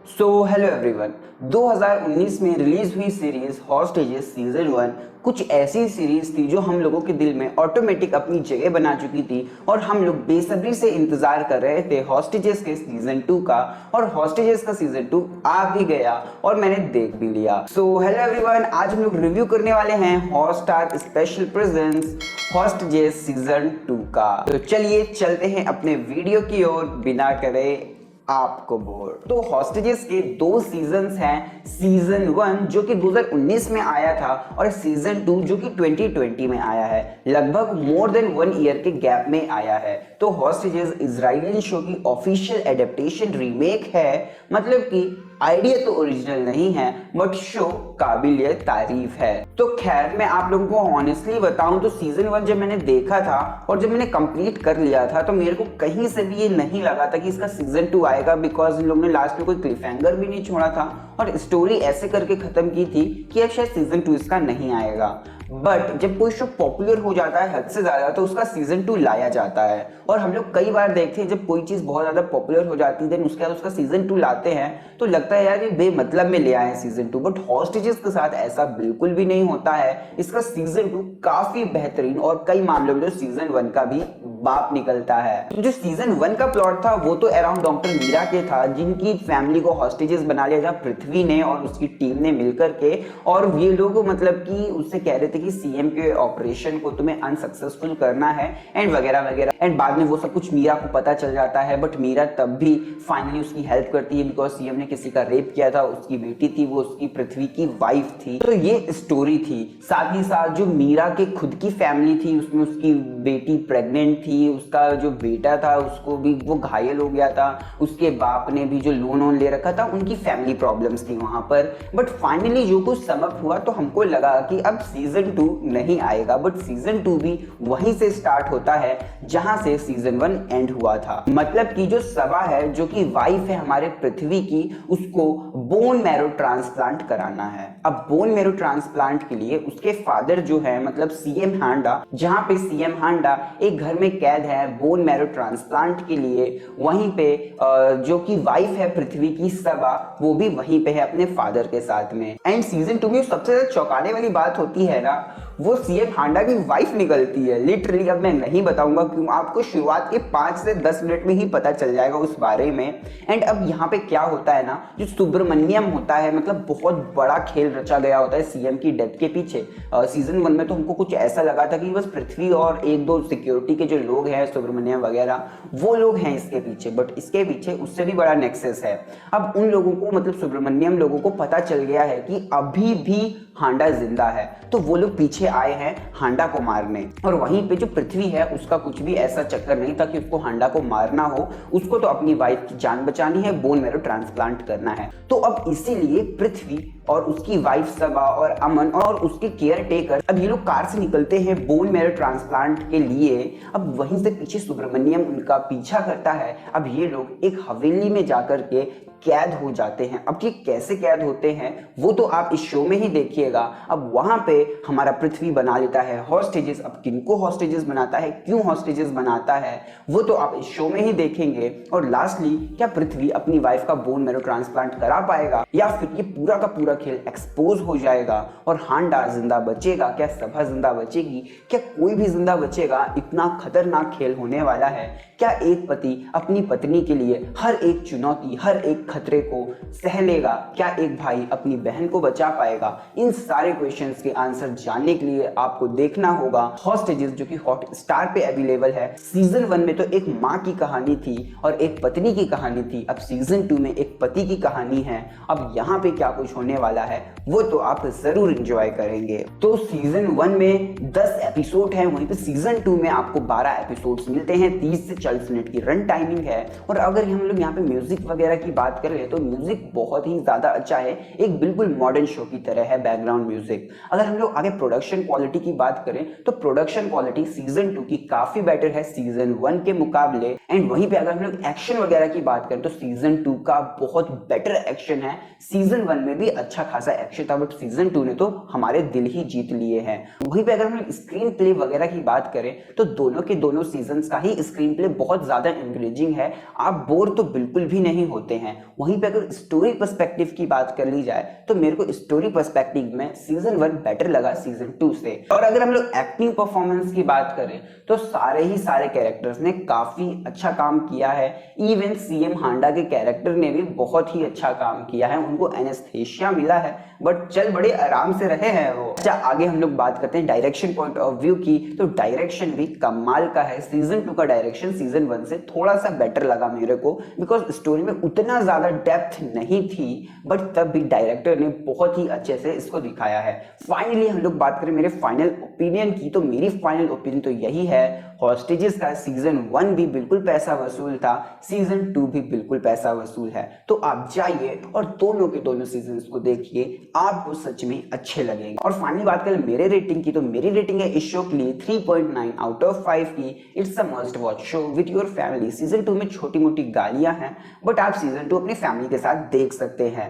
Hello everyone. 2019 में release हुई series hostages season 1 कुछ ऐसी सीरीज थी जो हम लोगों के दिल में ऑटोमेटिक अपनी जगह बना चुकी थी और हम लोग बेसब्री से इंतजार कर रहे थे हॉस्टेजेस के सीजन 2 का। और हॉस्टेजेस का सीजन 2 आ भी गया और मैंने देख भी लिया। हेलो एवरीवन, आज हम लोग रिव्यू करने वाले हैं Hotstar special presence hostages season 2 का। तो चलिए चलते हैं अपने वीडियो की ओर बिना करे आपको बोर। तो हॉस्टेजेस के दो सीजन्स हैं, सीजन 1 जो कि 2019 में आया था और सीजन 2 जो कि 2020 में आया है। लगभग मोर देन 1 ईयर के गैप में आया है। तो हॉस्टेजेस इजराइलियन शो की ऑफिशियल एडेप्टेशन रीमेक है। मतलब कि आइडिया तो ओरिजिनल नहीं है बट शो काबिलिय तारीफ है। तो खैर मैं आप लोगों को ऑनेस्टली बताऊं तो सीजन 1 जब मैंने देखा था और जब मैंने कंप्लीट कर लिया था तो मेरे को कहीं से भी ये नहीं लगा था कि इसका सीजन 2 आएगा, बिकॉज इन लोगों ने लास्ट में कोई क्लिफहैंगर भी नहीं छोड़ा था और स्टोरी ऐसे करके खत्म की थी कि अब शायद सीजन 2 इसका नहीं आएगा। बट जब कोई शो पॉपुलर हो जाता है हद से ज्यादा तो उसका सीजन 2 लाया जाता है। और हम लोग कई बार देखते हैं जब कोई चीज बहुत ज्यादा पॉपुलर हो जाती है देन उसके बाद उसका सीजन 2 लाते हैं तो लगता है यार ये बेमतलब में ले आए हैं सीजन 2। बट हॉस्टेजेस के साथ ऐसा बिल्कुल भी नहीं होता है। इसका सीजन 2 काफी बेहतरीन और कई मामलों में सीजन 1 का भी बाप निकलता है। तो जो सीजन 1 का प्लॉट था वो तो अराउंड डॉक्टर मीरा के था, जिनकी फैमिली को हॉस्टेजेस बना लिया था पृथ्वी ने और उसकी टीम ने मिलकर के। और ये लोग मतलब कि उससे कह रहे थे कि सीएम के ऑपरेशन को तुम्हें अनसक्सेसफुल करना है एंड वगैरह वगैरह। एंड बाद में वो सब कुछ मीरा को पता चल जाता है बट मीरा तब भी फाइनली उसकी हेल्प करती है बिकॉज सीएम ने किसी का रेप किया था, उसकी बेटी थी, वो उसकी पृथ्वी की वाइफ थी। तो ये स्टोरी थी। साथ ही साथ जो मीरा के खुद की फैमिली थी उसमें उसकी बेटी प्रेग्नेंट थी, उसका जो बेटा था उसको भी वो घायल हो गया था, उसके बाप ने भी जो लोन ले रखा था, उनकी फैमिली प्रॉब्लम्स थी वहां पर। बट फाइनली जो कुछ समअप हुआ तो हमको लगा कि अब सीजन 2 नहीं आएगा बट सीजन 2 भी वहीं से स्टार्ट होता है जहां से सीजन 1 एंड हुआ था। मतलब कि जो सबा है जो कि वाइफ है हमारे पृथ्वी की, उसको बोन मैरो ट्रांसप्लांट कराना है। अब बोन मैरो ट्रांसप्लांट के लिए उसके फादर जो है मतलब सीएम हांडा, जहां पे सीएम हांडा एक घर में कैद है बोन मैरो ट्रांसप्लांट के लिए, वहीं पे जो कि वाइफ है पृथ्वी की सबा वो भी वहीं पे है अपने फादर के साथ में। एंड सीजन 2 में सबसे ज्यादा चौंकाने वाली बात होती है ना वो सीएम हांडा की वाइफ निकलती है लिटरली। अब मैं नहीं बताऊंगा क्यों, आपको शुरुआत के 5 से 10 मिनट में ही पता चल जाएगा उस बारे में। एंड अब यहाँ पे क्या होता है ना, जो सुब्रमण्यम होता है मतलब बहुत बड़ा खेल रचा गया होता है सीएम की डेथ के पीछे। सीजन 1 में तो हमको कुछ ऐसा लगा था कि बस पृथ्वी और एक दो सिक्योरिटी के जो लोग हैं सुब्रमण्यम वगैरह वो लोग हैं इसके पीछे, बट इसके पीछे उससे भी बड़ा नेक्सस है। अब उन लोगों को मतलब सुब्रमण्यम लोगों को पता चल गया है कि अभी भी हांडा जिंदा है, तो वो लोग पीछे आए हैं हांडा को मारने। और वहीं पे जो पृथ्वी है उसका कुछ भी ऐसा चक्कर नहीं था कि उसको हांडा को मारना हो, उसको तो अपनी वाइफ की जान बचानी है, बोन मैरो ट्रांसप्लांट करना है। तो अब इसीलिए पृथ्वी और उसकी वाइफ सबा और अमन और उसके केयर टेकर अब ये लोग कार से निकलते हैं बोन मैरो ट्रांसप्लांट के लिए। अब वहीं से पीछे सुब्रमण्यम उनका पीछा करता है। अब ये लोग एक हवेली में जाकर के कैद हो जाते हैं। अब ये कैसे कैद होते हैं वो तो आप इस शो में ही देखिएगा। अब वहां पे हमारा पृथ्वी बना लेता है हॉस्टेजेस। अब किनको हॉस्टेजेस बनाता है, क्यों हॉस्टेजेस बनाता है वो तो आप इस शो में ही देखेंगे। और लास्टली क्या पृथ्वी अपनी वाइफ का बोन मैरो ट्रांसप्लांट करा पाएगा या फिर ये पूरा का पूरा खेल एक्सपोज हो जाएगा और हांडा जिंदा बचेगा, क्या सभा जिंदा बचेगी, क्या कोई भी जिंदा बचेगा? इतना खतरनाक खेल होने वाला है। क्या एक पति अपनी पत्नी के लिए हर एक चुनौती हर एक खतरे को सह लेगा? क्या एक भाई अपनी बहन को बचा पाएगा? इन सारे क्वेश्चंस के आंसर जानने के लिए आपको देखना होगा हॉस्टेजेस, जो कि हॉटस्टार पे अवेलेबल है। सीजन 1 में तो एक माँ की कहानी थी और एक पत्नी की कहानी थी, अब सीजन 2 में एक पति की कहानी है। अब यहाँ पे क्या कुछ होने वाला है वो तो आप जरूर एंजॉय करेंगे। तो सीजन 1 में 10 एपिसोड है, वहीं पे सीजन 2 में आपको 12 एपिसोड्स मिलते हैं, 30 से 40 मिनट की रन टाइमिंग है। और अगर हम लोग यहाँ पे म्यूजिक वगैरह की बात करें तो म्यूजिक बहुत ही ज्यादा अच्छा है, एक बिल्कुल मॉडर्न शो की तरह है बैकग्राउंड म्यूजिक। अगर हम लोग आगे प्रोडक्शन क्वालिटी की बात करें तो प्रोडक्शन क्वालिटी सीजन 2 की काफी बेटर है सीजन 1 के मुकाबले। एंड वहीं पे अगर हम लोग एक्शन वगैरह की बात करें तो सीजन 2 का बहुत बेटर एक्शन है। सीजन 1 में भी अच्छा खासा एक्शन था बट सीजन 2 ने तो हमारे दिल ही जीत लिए हैं। वहीं पे अगर हम लोग स्क्रीन प्ले वगैरह की बात करें तो दोनों के दोनों सीजन का ही स्क्रीन प्ले बहुत ज्यादा एंगेजिंग है, आप बोर तो बिल्कुल भी नहीं होते हैं। वहीं पे अगर स्टोरी पर्सपेक्टिव की बात कर ली जाए तो मेरे को स्टोरी पर्सपेक्टिव में सीजन 1 बेटर लगा सीजन 2 से। और अगर हम लोग एक्टिंग परफॉर्मेंस की बात करें तो सारे कैरेक्टर्स ने काफी अच्छा काम किया है। इवन सीएम हांडा के कैरेक्टर ने भी बहुत ही अच्छा काम किया है, उनको एनेस्थेशिया मिला है बट चल बड़े आराम से रहे हैं वो। अच्छा, आगे हम लोग बात करते हैं डायरेक्शन पॉइंट ऑफ व्यू की, तो डायरेक्शन भी कमाल का है। सीजन 2 का डायरेक्शन सीजन 1 से थोड़ा सा बेटर लगा मेरे को, बिकॉज स्टोरी में उतना ज्यादा डेप्थ नहीं थी बट तब भी डायरेक्टर ने बहुत ही अच्छे से इसको दिखाया है। फाइनली हम लोग बात करें मेरे फाइनल ओपिनियन की, तो मेरी फाइनल ओपिनियन तो यही है, हॉस्टेजेस का सीजन 1 भी बिल्कुल पैसा वसूल था, सीजन 2 भी बिल्कुल पैसा वसूल है। तो आप जाइए और दोनों के दोनों सीजन को देखिए, आपको सच में अच्छे लगेंगे। और फाइनली बात करें मेरे रेटिंग की, तो मेरी रेटिंग है इस शो के लिए 3.9 आउट ऑफ 5 की। It's a must watch show with your family. Season 2 में छोटी मोटी गालियां हैं बट आप सीजन 2 अपनी फैमिली के साथ देख सकते हैं।